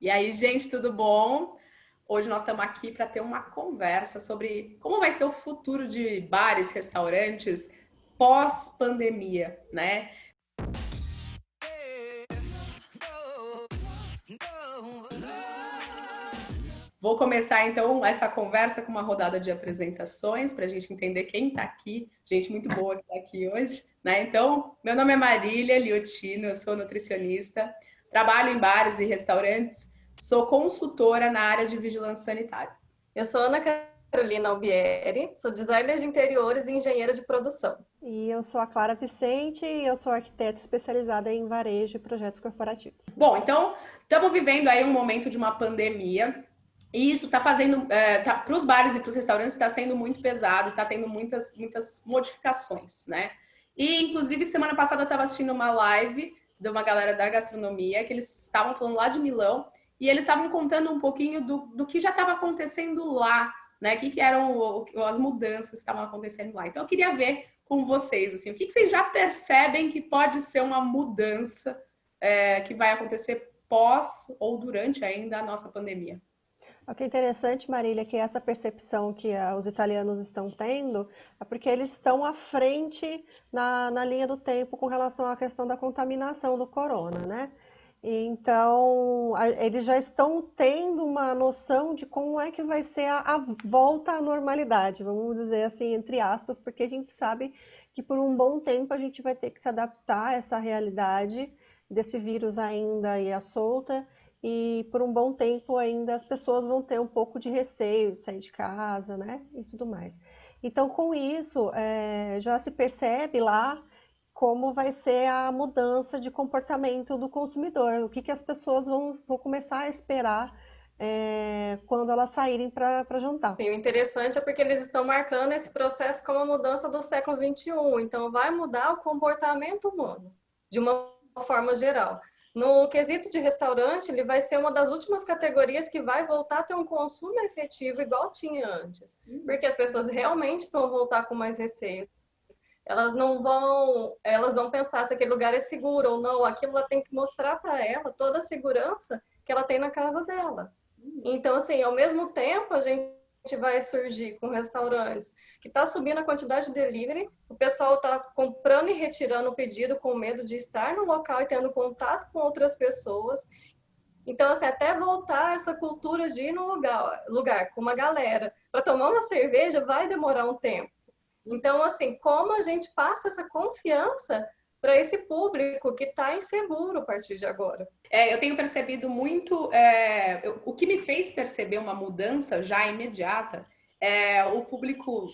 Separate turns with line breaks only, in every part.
E aí, gente, tudo bom? Hoje nós estamos aqui para ter uma conversa sobre como vai ser o futuro de bares, restaurantes pós-pandemia, né? Vou começar então essa conversa com uma rodada de apresentações para a gente entender quem está aqui, gente muito boa que está aqui hoje, né? Então, meu nome é Marília Liotino, eu sou nutricionista, trabalho em bares e restaurantes, sou consultora na área de vigilância sanitária.
Eu sou Ana Carolina Albieri, sou designer de interiores e engenheira de produção.
E eu sou a Clara Vicente e eu sou arquiteta especializada em varejo e projetos corporativos.
Bom, então, estamos vivendo aí um momento de uma pandemia e isso está fazendo, para os bares e para os restaurantes está sendo muito pesado, está tendo muitas modificações, né? E, inclusive, semana passada eu estava assistindo uma live de uma galera da gastronomia, que eles estavam falando lá de Milão, e eles estavam contando um pouquinho do que já estava acontecendo lá, né? Que eram as mudanças que estavam acontecendo lá. Então, eu queria ver com vocês, assim, o que vocês já percebem que pode ser uma mudança que vai acontecer pós ou durante ainda a nossa pandemia.
O que é interessante, Marília, é que essa percepção que os italianos estão tendo é porque eles estão à frente na linha do tempo com relação à questão da contaminação do corona, né? Então, eles já estão tendo uma noção de como é que vai ser a volta à normalidade, vamos dizer assim, entre aspas, porque a gente sabe que por um bom tempo a gente vai ter que se adaptar a essa realidade desse vírus ainda aí à solta, e por um bom tempo ainda as pessoas vão ter um pouco de receio de sair de casa, né, e tudo mais. Então, com isso, já se percebe lá como vai ser a mudança de comportamento do consumidor, o que as pessoas vão começar a esperar quando elas saírem para jantar.
Sim, o interessante é porque eles estão marcando esse processo como a mudança do século XXI, então vai mudar o comportamento humano, de uma forma geral. No quesito de restaurante, ele vai ser uma das últimas categorias que vai voltar a ter um consumo efetivo igual tinha antes, porque as pessoas realmente vão voltar com mais receio. Elas vão pensar se aquele lugar é seguro ou não, aquilo ela tem que mostrar para ela toda a segurança que ela tem na casa dela. Então, assim, ao mesmo tempo, a gente vai surgir com restaurantes que está subindo a quantidade de delivery, o pessoal está comprando e retirando o pedido com medo de estar no local e tendo contato com outras pessoas. Então, assim, até voltar essa cultura de ir no lugar com uma galera para tomar uma cerveja vai demorar um tempo. Então, assim, como a gente passa essa confiança para esse público que está inseguro a partir de agora?
Eu tenho percebido muito, o que me fez perceber uma mudança já imediata é o público,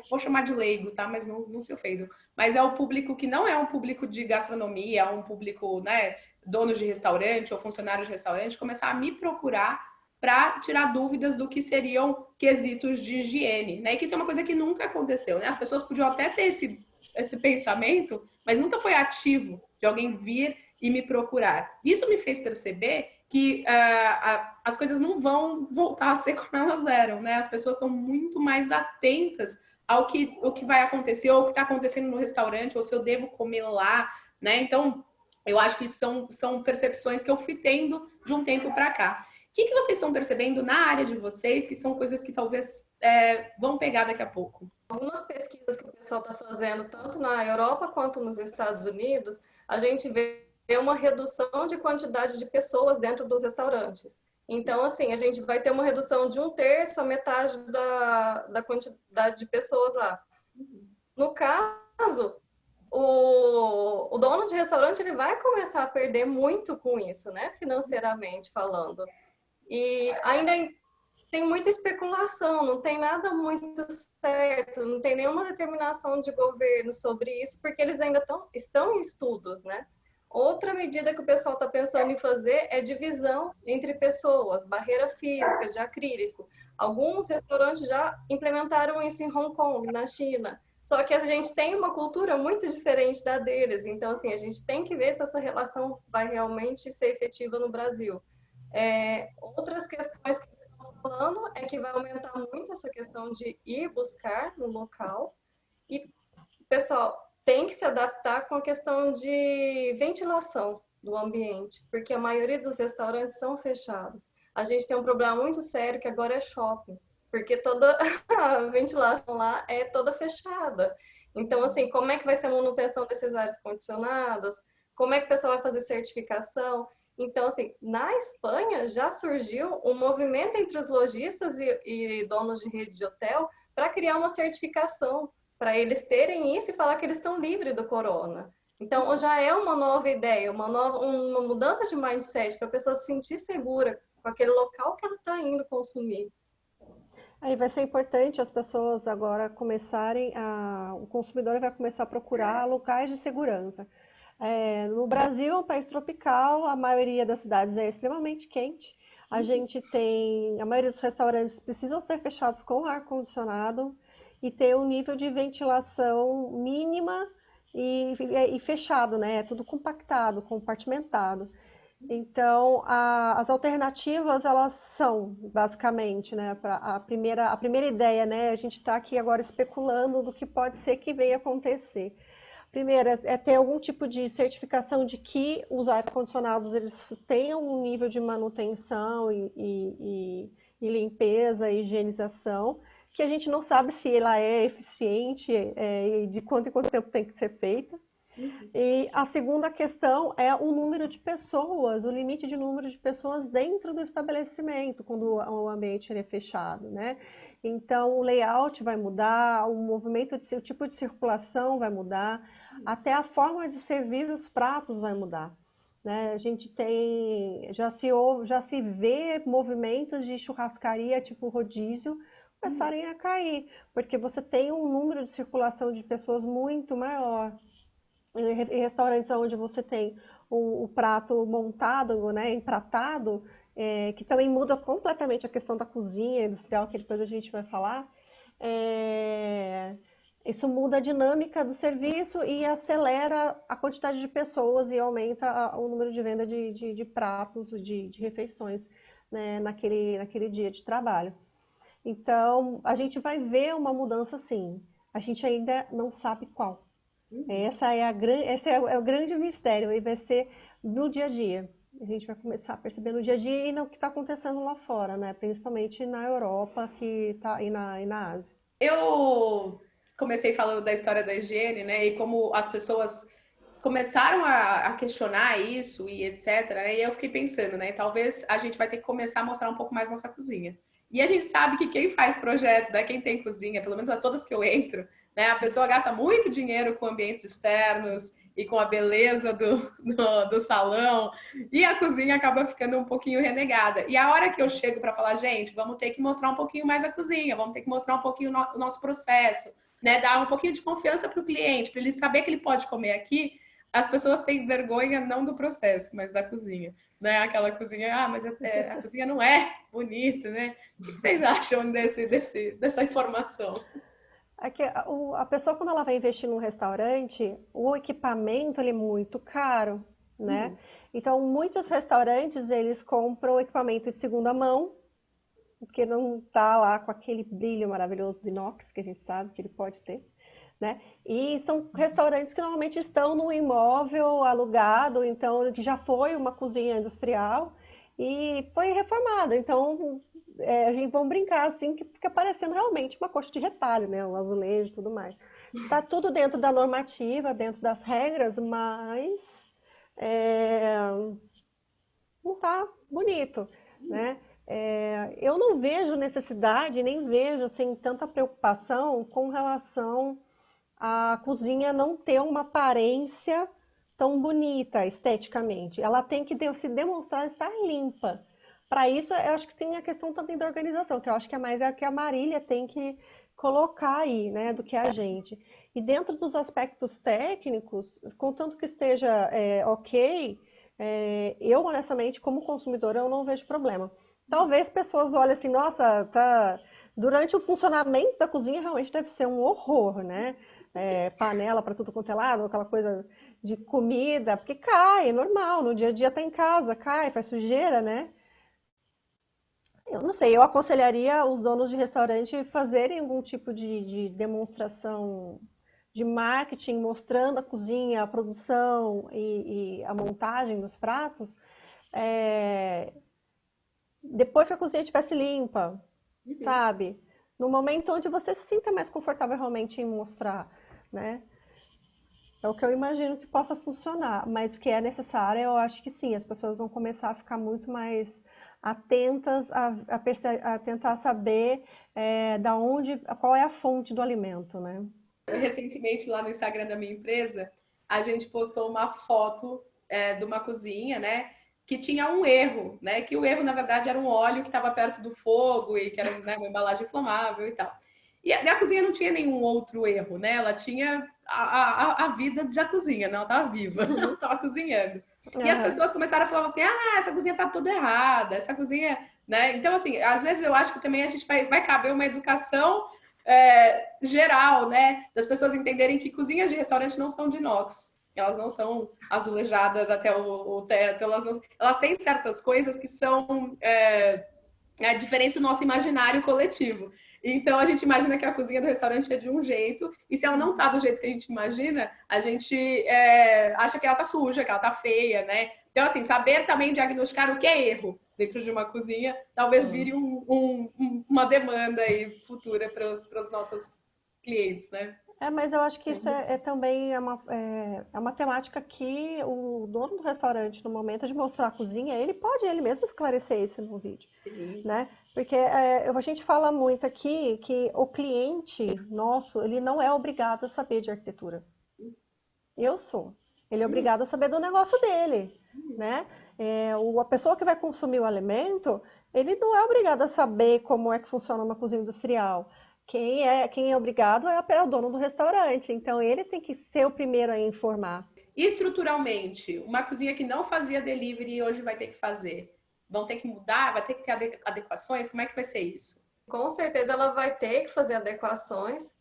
vou chamar de leigo, tá? Mas não se ofendam. Mas é o público que não é um público de gastronomia, é um público, né, donos de restaurante ou funcionários de restaurante, começar a me procurar para tirar dúvidas do que seriam quesitos de higiene, né? E que isso é uma coisa que nunca aconteceu, né? As pessoas podiam até ter esse pensamento, mas nunca foi ativo de alguém vir e me procurar. Isso me fez perceber que as coisas não vão voltar a ser como elas eram, né? As pessoas estão muito mais atentas ao que vai acontecer, ou o que está acontecendo no restaurante, ou se eu devo comer lá, né? Então, eu acho que isso são percepções que eu fui tendo de um tempo para cá. O que vocês estão percebendo na área de vocês, que são coisas que talvez vão pegar daqui a pouco?
Algumas pesquisas que o pessoal está fazendo, tanto na Europa quanto nos Estados Unidos, a gente vê uma redução de quantidade de pessoas dentro dos restaurantes. Então, assim, a gente vai ter uma redução de 1/3 a metade da quantidade de pessoas lá. No caso, o dono de restaurante ele vai começar a perder muito com isso, né? Financeiramente falando. E ainda tem muita especulação, não tem nada muito certo, não tem nenhuma determinação de governo sobre isso, porque eles ainda estão em estudos, né? Outra medida que o pessoal está pensando em fazer é divisão entre pessoas, barreira física, de acrílico. Alguns restaurantes já implementaram isso em Hong Kong, na China. Só que a gente tem uma cultura muito diferente da deles, então assim, a gente tem que ver se essa relação vai realmente ser efetiva no Brasil. Outras questões que estão falando é que vai aumentar muito essa questão de ir buscar no local e o pessoal tem que se adaptar com a questão de ventilação. do ambiente, porque a maioria dos restaurantes são fechados. A gente tem um problema muito sério que agora é shopping, porque toda a ventilação lá é toda fechada. Então, assim, como é que vai ser a manutenção desses ares condicionados? Como é que o pessoal vai fazer certificação? Então, assim, na Espanha já surgiu um movimento entre os lojistas e donos de rede de hotel para criar uma certificação, para eles terem isso e falar que eles estão livres do corona. Então, já é uma nova ideia, uma mudança de mindset para a pessoa se sentir segura com aquele local que ela está indo consumir.
Aí vai ser importante as pessoas agora o consumidor vai começar a procurar locais de segurança. No Brasil, é um país tropical, a maioria das cidades é extremamente quente. A maioria dos restaurantes precisam ser fechados com ar-condicionado e ter um nível de ventilação mínima e fechado, né? É tudo compactado, compartimentado. Então, as alternativas, elas são, basicamente, né, a primeira ideia, né, a gente está aqui agora especulando do que pode ser que venha acontecer. Primeiro, é ter algum tipo de certificação de que os ar-condicionados, eles tenham um nível de manutenção e limpeza e higienização, que a gente não sabe se ela é eficiente, e de quanto em quanto tempo tem que ser feita. E a segunda questão é o número de pessoas, o limite de número de pessoas dentro do estabelecimento, quando o ambiente é fechado, né? Então, o layout vai mudar, o tipo de circulação vai mudar, até a forma de servir os pratos vai mudar, né? A gente já se vê movimentos de churrascaria tipo rodízio começarem a cair, porque você tem um número de circulação de pessoas muito maior. Em restaurantes onde você tem o prato montado, né, empratado, que também muda completamente a questão da cozinha industrial, que depois a gente vai falar. Isso muda a dinâmica do serviço e acelera a quantidade de pessoas e aumenta o número de venda de pratos, de refeições, né, naquele dia de trabalho. Então, a gente vai ver uma mudança sim. A gente ainda não sabe qual. Esse é o grande mistério, e vai ser no dia a dia. A gente vai começar a perceber no dia a dia e no que está acontecendo lá fora, né? Principalmente na Europa e na Ásia.
Eu comecei falando da história da higiene, né? E como as pessoas começaram a questionar isso e etc. Né, e eu fiquei pensando, né? Talvez a gente vai ter que começar a mostrar um pouco mais nossa cozinha. E a gente sabe que quem faz projeto, né? Quem tem cozinha, pelo menos a todas que eu entro, né? A pessoa gasta muito dinheiro com ambientes externos e com a beleza do salão, e a cozinha acaba ficando um pouquinho renegada. E a hora que eu chego para falar, gente, vamos ter que mostrar um pouquinho mais a cozinha, vamos ter que mostrar um pouquinho o nosso processo, né? Dar um pouquinho de confiança para o cliente, para ele saber que ele pode comer aqui. As pessoas têm vergonha não do processo, mas da cozinha, né? Aquela cozinha, mas a cozinha não é bonita, né? O que vocês acham dessa informação?
A pessoa, quando ela vai investir num restaurante, o equipamento ele é muito caro, né? Então, muitos restaurantes, eles compram equipamento de segunda mão, porque não está lá com aquele brilho maravilhoso do inox, que a gente sabe que ele pode ter, né? E são restaurantes que normalmente estão num imóvel alugado, então que já foi uma cozinha industrial e foi reformada. Então a gente vamos brincar assim que fica parecendo realmente uma coxa de retalho, né? Um azulejo e tudo mais. Está tudo dentro da normativa, dentro das regras, mas não está bonito, né? Eu não vejo necessidade, nem vejo assim, tanta preocupação com relação à cozinha não ter uma aparência tão bonita esteticamente. Ela tem que se demonstrar estar limpa. Para isso, eu acho que tem a questão também da organização, que eu acho que é mais a que a Marília tem que colocar aí, né, do que a gente. E dentro dos aspectos técnicos, contanto que esteja ok, eu, honestamente, como consumidora, eu não vejo problema. Talvez pessoas olhem assim, nossa, durante o funcionamento da cozinha realmente deve ser um horror, né? Panela para tudo quanto é lado, aquela coisa de comida, porque cai, é normal, no dia a dia tá em casa, cai, faz sujeira, né? Eu não sei, eu aconselharia os donos de restaurante fazerem algum tipo de demonstração de marketing mostrando a cozinha, a produção e a montagem dos pratos, depois que a cozinha estivesse limpa, sabe? No momento onde você se sinta mais confortável realmente em mostrar, né? É o que eu imagino que possa funcionar, mas que é necessário, eu acho que sim, as pessoas vão começar a ficar muito mais atentas a tentar saber da onde, qual é a fonte do alimento, né?
Recentemente, lá no Instagram da minha empresa, a gente postou uma foto de uma cozinha, né? Que tinha um erro, né? Que o erro, na verdade, era um óleo que estava perto do fogo e que era, né, uma embalagem inflamável e tal. E a cozinha não tinha nenhum outro erro, né? Ela tinha a vida da cozinha, né? Ela estava viva, ela estava cozinhando. E as
Aham.
pessoas começaram a falar assim: ah, essa cozinha tá toda errada, essa cozinha, né? Então, assim, às vezes eu acho que também a gente vai caber uma educação geral, né? Das pessoas entenderem que cozinhas de restaurante não são de inox. Elas não são azulejadas até o teto, elas têm certas coisas que são a diferença do nosso imaginário coletivo. Então a gente imagina que a cozinha do restaurante é de um jeito, e se ela não tá do jeito que a gente imagina, a gente acha que ela tá suja, que ela tá feia, né? Então, assim, saber também diagnosticar o que é erro dentro de uma cozinha, talvez vire uma demanda aí futura para os nossos clientes, né?
Mas eu acho que isso também é uma temática que o dono do restaurante, no momento de mostrar a cozinha, ele pode ele mesmo esclarecer isso no vídeo,
Sim.
né? Porque a gente fala muito aqui que o cliente nosso, ele não é obrigado a saber de arquitetura. Eu sou. Ele é obrigado a saber do negócio dele, né? A pessoa que vai consumir o alimento, ele não é obrigado a saber como é que funciona uma cozinha industrial. Quem é obrigado é o dono do restaurante. Então, ele tem que ser o primeiro a informar.
E estruturalmente, uma cozinha que não fazia delivery hoje vai ter que fazer. Vão ter que mudar, vai ter que ter adequações? Como é que vai ser isso?
Com certeza ela vai ter que fazer adequações,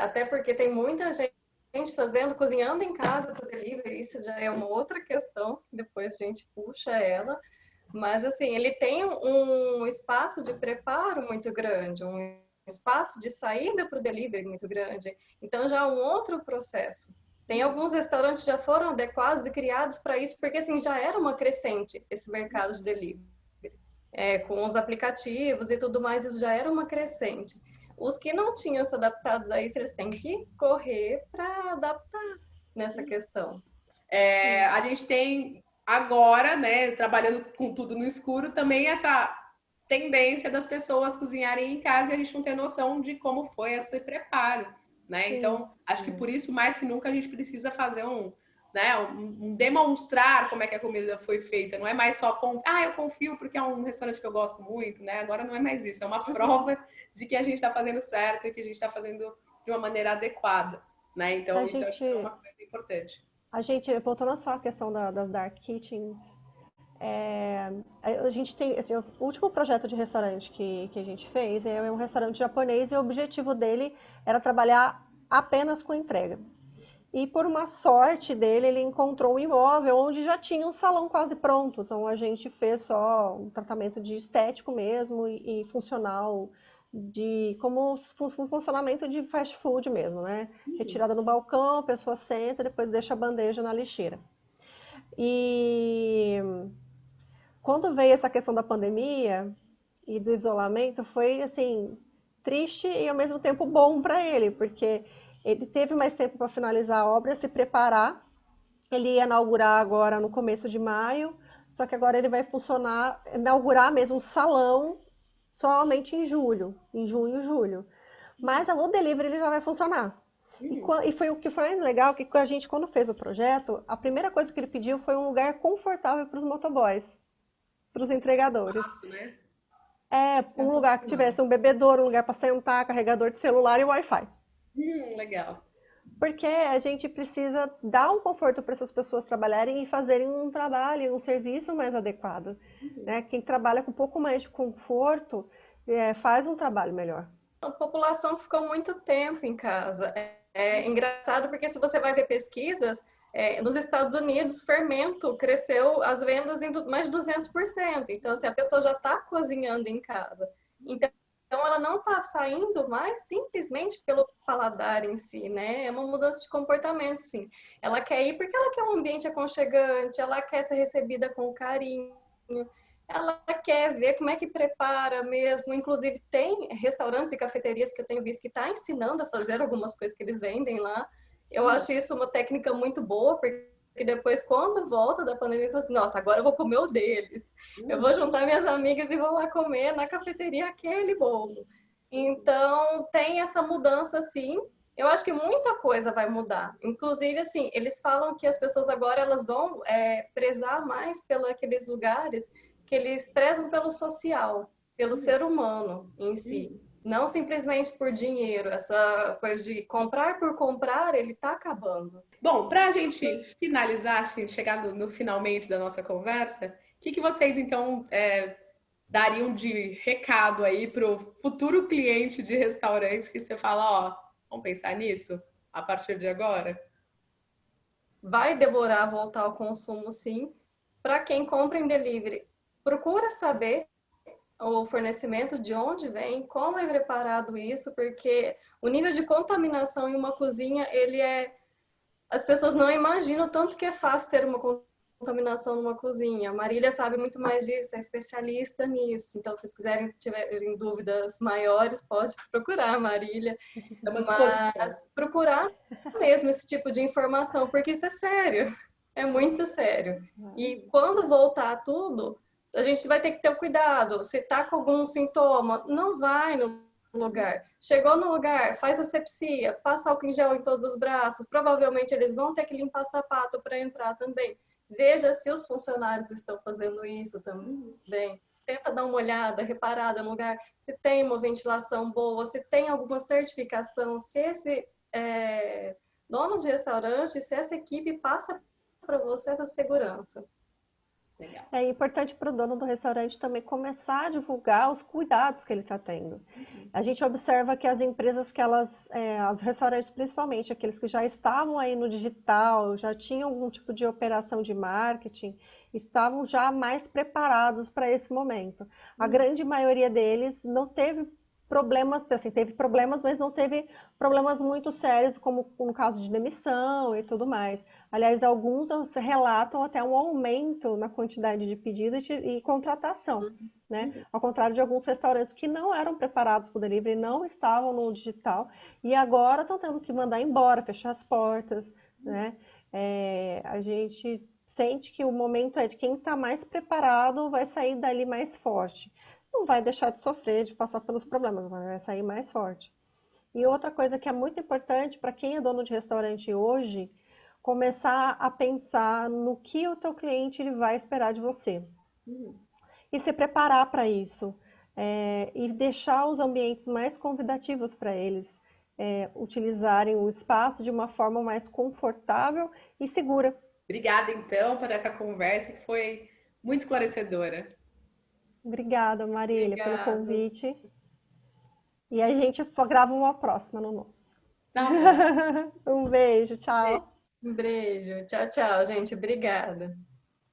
até porque tem muita gente fazendo, cozinhando em casa para delivery, isso já é uma outra questão, depois a gente puxa ela. Mas assim, ele tem um espaço de preparo muito grande, um espaço de saída para o delivery muito grande. Então já é um outro processo. Tem alguns restaurantes que já foram adequados e criados para isso, porque assim já era uma crescente esse mercado de delivery. Com os aplicativos e tudo mais, isso já era uma crescente. Os que não tinham se adaptado a isso, eles têm que correr para adaptar nessa questão.
A gente tem agora, né, trabalhando com tudo no escuro, também essa tendência das pessoas cozinharem em casa e a gente não tem noção de como foi esse preparo, né?
Sim.
Então, acho que por isso, mais que nunca, a gente precisa fazer um demonstrar como é que a comida foi feita. Não é mais só eu confio porque é um restaurante que eu gosto muito, né? Agora não é mais isso, é uma prova de que a gente está fazendo certo e que a gente está fazendo de uma maneira adequada, né? Então, isso eu acho que é uma coisa importante.
Voltando só à questão das dark kitchens, a gente tem, assim, o último projeto de restaurante que a gente fez é um restaurante japonês e o objetivo dele era trabalhar apenas com entrega. E por uma sorte dele, ele encontrou um imóvel onde já tinha um salão quase pronto. Então a gente fez só um tratamento de estético mesmo e funcional, como um funcionamento de fast food mesmo, né? Retirada no balcão, a pessoa senta, depois deixa a bandeja na lixeira. E quando veio essa questão da pandemia e do isolamento, foi assim, triste e ao mesmo tempo bom para ele, porque ele teve mais tempo para finalizar a obra, se preparar. Ele ia inaugurar agora no começo de maio, só que agora ele vai inaugurar mesmo um salão somente em julho, em junho e julho. Mas o delivery ele já vai funcionar. E foi o que foi mais legal, que a gente, quando fez o projeto, a primeira coisa que ele pediu foi um lugar confortável para os motoboys, para os entregadores.
Fácil, né?
Um lugar que tivesse um bebedouro, um lugar para sentar, carregador de celular e Wi-Fi.
Legal.
Porque a gente precisa dar um conforto para essas pessoas trabalharem e fazerem um trabalho, um serviço mais adequado. Né? Quem trabalha com um pouco mais de conforto faz um trabalho melhor.
A população ficou muito tempo em casa. É engraçado porque se você vai ver pesquisas, nos Estados Unidos, fermento cresceu as vendas em mais de 200%. Então, assim, a pessoa já está cozinhando em casa. Então, ela não está saindo mais simplesmente pelo paladar em si, né? É uma mudança de comportamento, sim. Ela quer ir porque ela quer um ambiente aconchegante, ela quer ser recebida com carinho, ela quer ver como é que prepara mesmo. Inclusive, tem restaurantes e cafeterias que eu tenho visto que está ensinando a fazer algumas coisas que eles vendem lá. Eu acho isso uma técnica muito boa, porque depois, quando volta da pandemia, eu falo assim, nossa, agora eu vou comer o deles. Eu vou juntar minhas amigas e vou lá comer na cafeteria aquele bolo. Então, tem essa mudança, sim. Eu acho que muita coisa vai mudar. Inclusive, assim, eles falam que as pessoas agora elas vão prezar mais pelos aqueles lugares que eles prezam pelo social, pelo ser humano em si. Não simplesmente por dinheiro. Essa coisa de comprar por comprar, ele está acabando.
Bom, para a gente finalizar, assim, chegar no finalmente da nossa conversa, o que vocês, então, dariam de recado aí para o futuro cliente de restaurante que você fala, ó, vamos pensar nisso a partir de agora?
Vai demorar a voltar ao consumo, sim. Para quem compra em delivery, procura saber o fornecimento, de onde vem, como é preparado isso, porque o nível de contaminação em uma cozinha, ele é... As pessoas não imaginam tanto que é fácil ter uma contaminação numa cozinha. A Marília sabe muito mais disso, é especialista nisso. Então, se vocês quiserem, tiverem dúvidas maiores, pode procurar a Marília. Mas procurar mesmo esse tipo de informação, porque isso é sério, é muito sério. E quando voltar tudo, a gente vai ter que ter cuidado. Se tá com algum sintoma, não vai no lugar. Chegou no lugar, faz asepsia, passa álcool em gel em todos os braços. Provavelmente eles vão ter que limpar sapato para entrar também. Veja se os funcionários estão fazendo isso também. Tenta dar uma olhada, reparada no lugar, se tem uma ventilação boa, se tem alguma certificação, se esse dono de restaurante, se essa equipe passa para você essa segurança.
Legal.
É importante para o dono do restaurante também começar a divulgar os cuidados que ele está tendo. A gente observa que as empresas que os restaurantes principalmente, aqueles que já estavam aí no digital, já tinham algum tipo de operação de marketing, estavam já mais preparados para esse momento. A grande maioria deles não teve problemas, assim, teve problemas, mas não teve problemas muito sérios, como no caso de demissão e tudo mais. Aliás, alguns relatam até um aumento na quantidade de pedidos e contratação, né? Ao contrário de alguns restaurantes que não eram preparados para o delivery, não estavam no digital e agora estão tendo que mandar embora, fechar as portas, né? A gente sente que o momento é de quem está mais preparado vai sair dali mais forte. Não vai deixar de sofrer, de passar pelos problemas, mas vai sair mais forte. E outra coisa que é muito importante para quem é dono de restaurante hoje, começar a pensar no que o teu cliente ele vai esperar de você. E se preparar para isso. E deixar os ambientes mais convidativos para eles utilizarem o espaço de uma forma mais confortável e segura.
Obrigada, então, por essa conversa que foi muito esclarecedora.
Obrigada, Marília, pelo
Obrigada.
convite. E a gente grava uma próxima no nosso.
Tá bom.
Um beijo, tchau.
Um beijo. Tchau, tchau, gente. Obrigada.